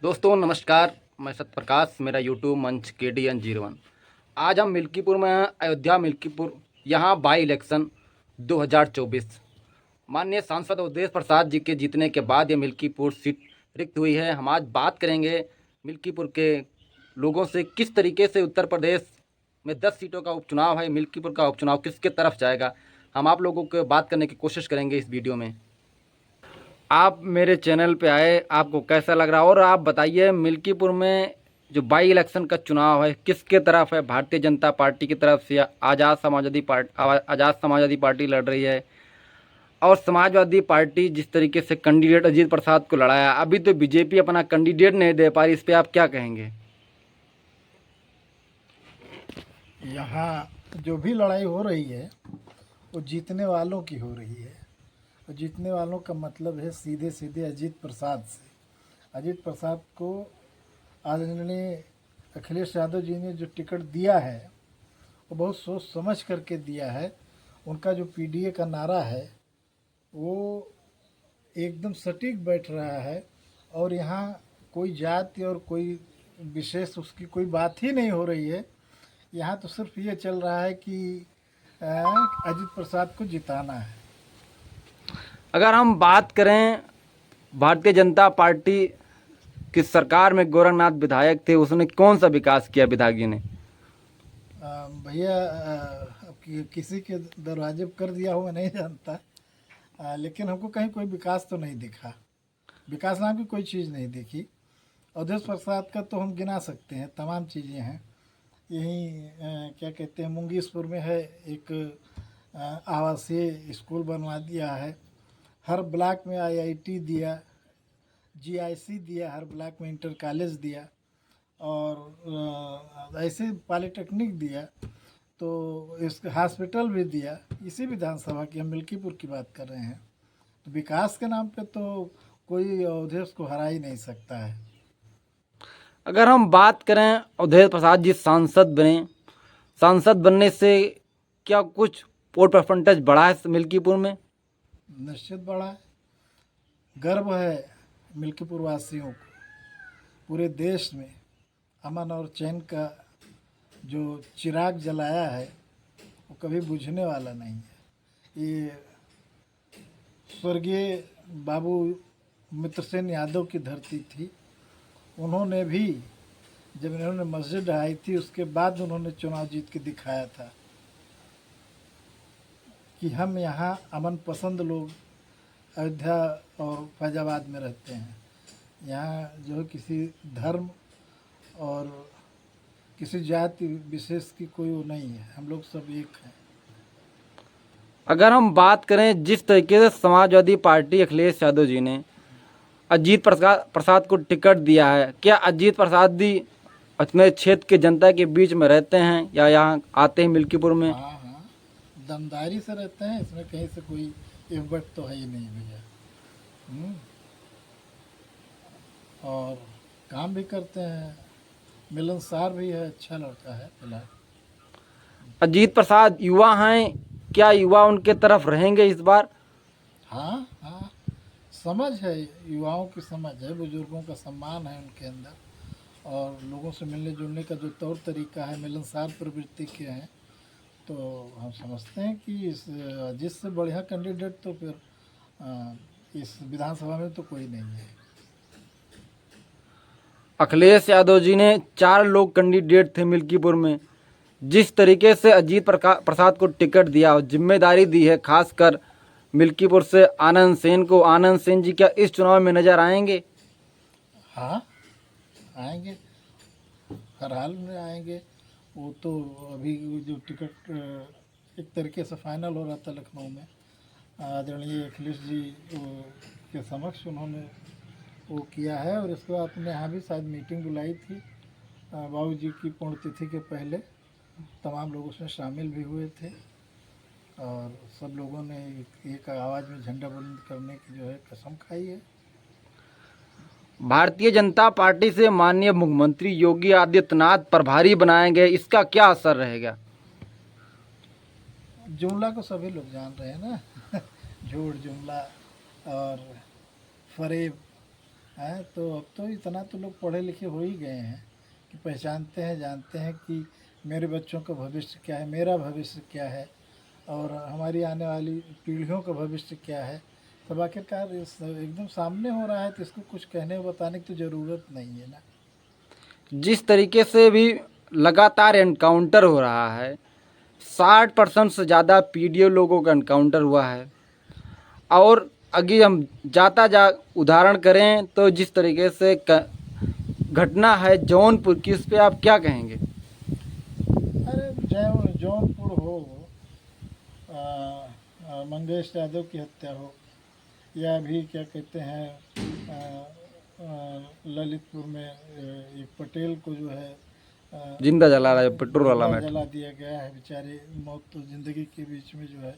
दोस्तों नमस्कार, मैं सत्यप्रकाश, मेरा यूट्यूब मंच KDN01। आज हम मिल्कीपुर में हैं, अयोध्या मिल्कीपुर। यहाँ बाई इलेक्शन 2024 माननीय सांसद अवधेश प्रसाद जी के जीतने के बाद ये मिल्कीपुर सीट रिक्त हुई है। हम आज बात करेंगे मिल्कीपुर के लोगों से, किस तरीके से उत्तर प्रदेश में 10 सीटों का उपचुनाव है, मिल्कीपुर का उपचुनाव किसके तरफ जाएगा। हम आप लोगों को बात करने की कोशिश करेंगे इस वीडियो में। आप मेरे चैनल पे आए, आपको कैसा लग रहा, और आप बताइए मिल्कीपुर में जो बाई इलेक्शन का चुनाव है किसके तरफ है। भारतीय जनता पार्टी की तरफ से आज़ाद समाजवादी पार्टी लड़ रही है, और समाजवादी पार्टी जिस तरीके से कैंडिडेट अजीत प्रसाद को लड़ाया, अभी तो बीजेपी अपना कैंडिडेट नहीं दे पा रही। इस पर आप क्या कहेंगे? यहाँ जो भी लड़ाई हो रही है वो जीतने वालों की हो रही है। और जीतने वालों का मतलब है सीधे सीधे अजीत प्रसाद से। अजीत प्रसाद को आदरणीय अखिलेश यादव जी ने जो टिकट दिया है वो बहुत सोच समझ करके दिया है। उनका जो PDA का नारा है वो एकदम सटीक बैठ रहा है। और यहाँ कोई जाति और कोई विशेष उसकी कोई बात ही नहीं हो रही है। यहाँ तो सिर्फ ये चल रहा है कि अजीत प्रसाद को जिताना है। अगर हम बात करें भारतीय जनता पार्टी की सरकार में गोरखनाथ विधायक थे, उसने कौन सा विकास किया विधायक ने? भैया किसी के दरवाजे पर कर दिया हो मैं नहीं जानता। लेकिन हमको कहीं कोई विकास तो नहीं दिखा। विकास नाम की कोई चीज़ नहीं दिखी। अवधेश प्रसाद का तो हम गिना सकते हैं, तमाम चीज़ें हैं। यहीं क्या कहते हैं, मुंगेशपुर में है एक आवासीय स्कूल बनवा दिया है। हर ब्लॉक में IIT दिया, GIC दिया, हर ब्लॉक में इंटर कॉलेज दिया, और ऐसे पॉलिटेक्निक दिया। तो इस हॉस्पिटल भी दिया। इसी विधानसभा की हम मिल्कीपुर की बात कर रहे हैं। तो विकास के नाम पे तो कोई अवधेश को हरा ही नहीं सकता है। अगर हम बात करें अवधेश प्रसाद जी सांसद बने, सांसद बनने से क्या कुछ वोट परसेंटेज बढ़ा है मिल्कीपुर में? निश्चित बड़ा है। गर्व है मिल्कीपुर वासियों को। पूरे देश में अमन और चैन का जो चिराग जलाया है वो कभी बुझने वाला नहीं है। ये स्वर्गीय बाबू मित्रसेन यादव की धरती थी। उन्होंने भी जब इन्होंने मस्जिद ढहाई थी उसके बाद उन्होंने चुनाव जीत के दिखाया था कि हम यहाँ अमन पसंद लोग अयोध्या और फैजाबाद में रहते हैं। यहाँ जो है किसी धर्म और किसी जाति विशेष की कोई वो नहीं है। हम लोग सब एक हैं। अगर हम बात करें जिस तरीके से समाजवादी पार्टी अखिलेश यादव जी ने अजीत प्रसाद को टिकट दिया है, क्या अजीत प्रसाद जी अपने क्षेत्र के जनता के बीच में रहते हैं या यहाँ आते हैं मिल्कीपुर में? हाँ हाँ, दमदारी से रहते हैं। इसमें कहीं से कोई इफ्बट तो है ही नहीं भैया। और काम भी करते हैं, मिलनसार भी है, अच्छा लड़का है फिलहाल। अजीत प्रसाद युवा हैं, क्या युवा उनके तरफ रहेंगे इस बार? हाँ हाँ, समझ है, युवाओं की समझ है, बुजुर्गों का सम्मान है उनके अंदर। और लोगों से मिलने जुलने का जो तौर तरीका है, मिलनसार प्रवृत्ति के हैं। तो हम समझते हैं कि इस अजीत से बढ़िया कैंडिडेट तो फिर इस विधानसभा में तो कोई नहीं है। अखिलेश यादव जी ने 4 लोग कैंडिडेट थे मिल्कीपुर में। जिस तरीके से अजीत प्रसाद को टिकट दिया और जिम्मेदारी दी है, खासकर मिल्कीपुर से आनंद सेन को, आनंद सेन जी क्या इस चुनाव में नजर आएंगे? हाँ, आएंगे, हर हाल में आएंगे। वो तो अभी जो टिकट एक तरीके से फाइनल हो रहा था लखनऊ में, आदरणीय अखिलेश जी के समक्ष उन्होंने वो किया है। और इसके बाद अपने यहाँ भी शायद मीटिंग बुलाई थी बाबू जी की पुण्यतिथि के पहले। तमाम लोग उसमें शामिल भी हुए थे और सब लोगों ने एक आवाज़ में झंडा बुलंद करने की जो है कसम खाई है। भारतीय जनता पार्टी से माननीय मुख्यमंत्री योगी आदित्यनाथ प्रभारी बनाए गए, इसका क्या असर रहेगा? जुमला को सभी लोग जान रहे हैं ना झूठ जुमला और फरेब, हैं। तो अब तो इतना तो लोग पढ़े लिखे हो ही गए हैं कि पहचानते हैं, जानते हैं कि मेरे बच्चों का भविष्य क्या है, मेरा भविष्य क्या है और हमारी आने वाली पीढ़ियों का भविष्य क्या है। तब आखिरकार एकदम सामने हो रहा है तो इसको कुछ कहने बताने की तो ज़रूरत नहीं है ना। जिस तरीके से भी लगातार एनकाउंटर हो रहा है, 60% से ज़्यादा पीडीओ लोगों का एनकाउंटर हुआ है। और अगर हम जा उदाहरण करें तो जिस तरीके से घटना है जौनपुर की, उस पर आप क्या कहेंगे? अरे जौनपुर हो, मंगेश यादव की हत्या हो, या भी क्या कहते हैं ललितपुर में एक पटेल को जो है जिंदा जला रहा है पेट्रोल वाला जिंदा मैटर। जला दिया गया है। बेचारे मौत तो ज़िंदगी के बीच में जो है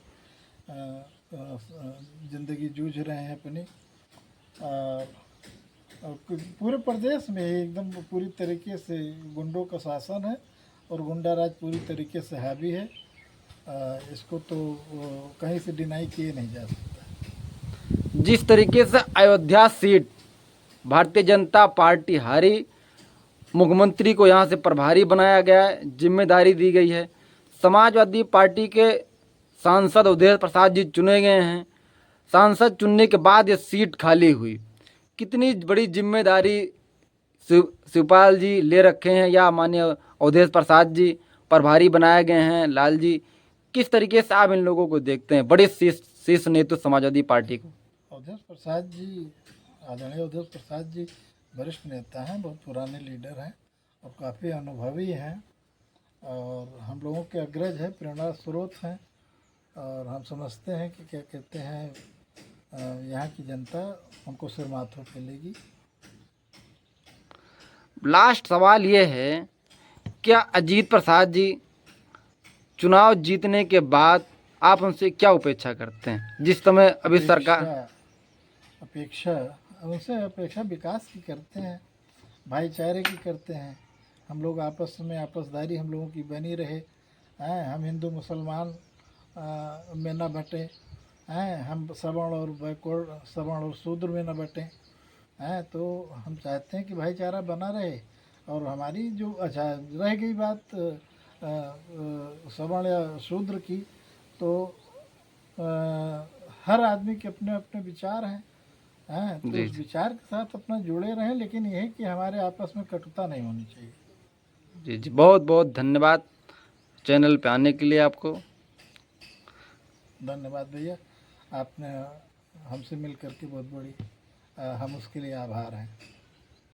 ज़िंदगी जूझ रहे हैं अपनी। और पूरे प्रदेश में ही एकदम पूरी तरीके से गुंडों का शासन है और गुंडा राज पूरी तरीके से हावी है। इसको तो कहीं से डिनाई किए नहीं जा सकता। जिस तरीके से अयोध्या सीट भारतीय जनता पार्टी हारी, मुख्यमंत्री को यहाँ से प्रभारी बनाया गया है, जिम्मेदारी दी गई है। समाजवादी पार्टी के सांसद उदय प्रसाद जी चुने गए हैं। सांसद चुनने के बाद ये सीट खाली हुई। कितनी बड़ी जिम्मेदारी शिवपाल जी ले रखे हैं, या माननीय अवधेश प्रसाद जी प्रभारी बनाए गए हैं, लाल जी। किस तरीके से आप इन लोगों को देखते हैं, बड़े शीर्ष नेतृत्व समाजवादी पार्टी को? अवधेश प्रसाद जी, आदरणीय अवधेश प्रसाद जी वरिष्ठ नेता हैं, बहुत पुराने लीडर हैं और काफ़ी अनुभवी हैं और हम लोगों के अग्रज है, प्रेरणा स्रोत हैं। और हम समझते हैं कि क्या कहते हैं यहाँ की जनता उनको सिर माथों पे लेगी। लास्ट सवाल ये है, क्या अजीत प्रसाद जी चुनाव जीतने के बाद आप उनसे क्या अपेक्षा करते हैं? जिस समय अभी सरकार अपेक्षा उनसे अपेक्षा विकास की करते हैं, भाईचारे की करते हैं। हम लोग आपस में आपसदारी हम लोगों की बनी रहे हैं। हम हिंदू मुसलमान में न बटें हैं, हम सवर्ण और बैकवर्ड, सवर्ण और शूद्र में न बटें हैं। तो हम चाहते हैं कि भाईचारा बना रहे। और हमारी जो अच्छा रह गई बात सवर्ण या शूद्र की, तो हर आदमी के अपने अपने विचार हैं तो उस विचार के साथ अपना जुड़े रहें, लेकिन यह है कि हमारे आपस में कटुता नहीं होनी चाहिए। जी जी, बहुत बहुत धन्यवाद चैनल पे आने के लिए आपको। धन्यवाद भैया, आपने हमसे मिल करके बहुत बड़ी हम उसके लिए आभार हैं।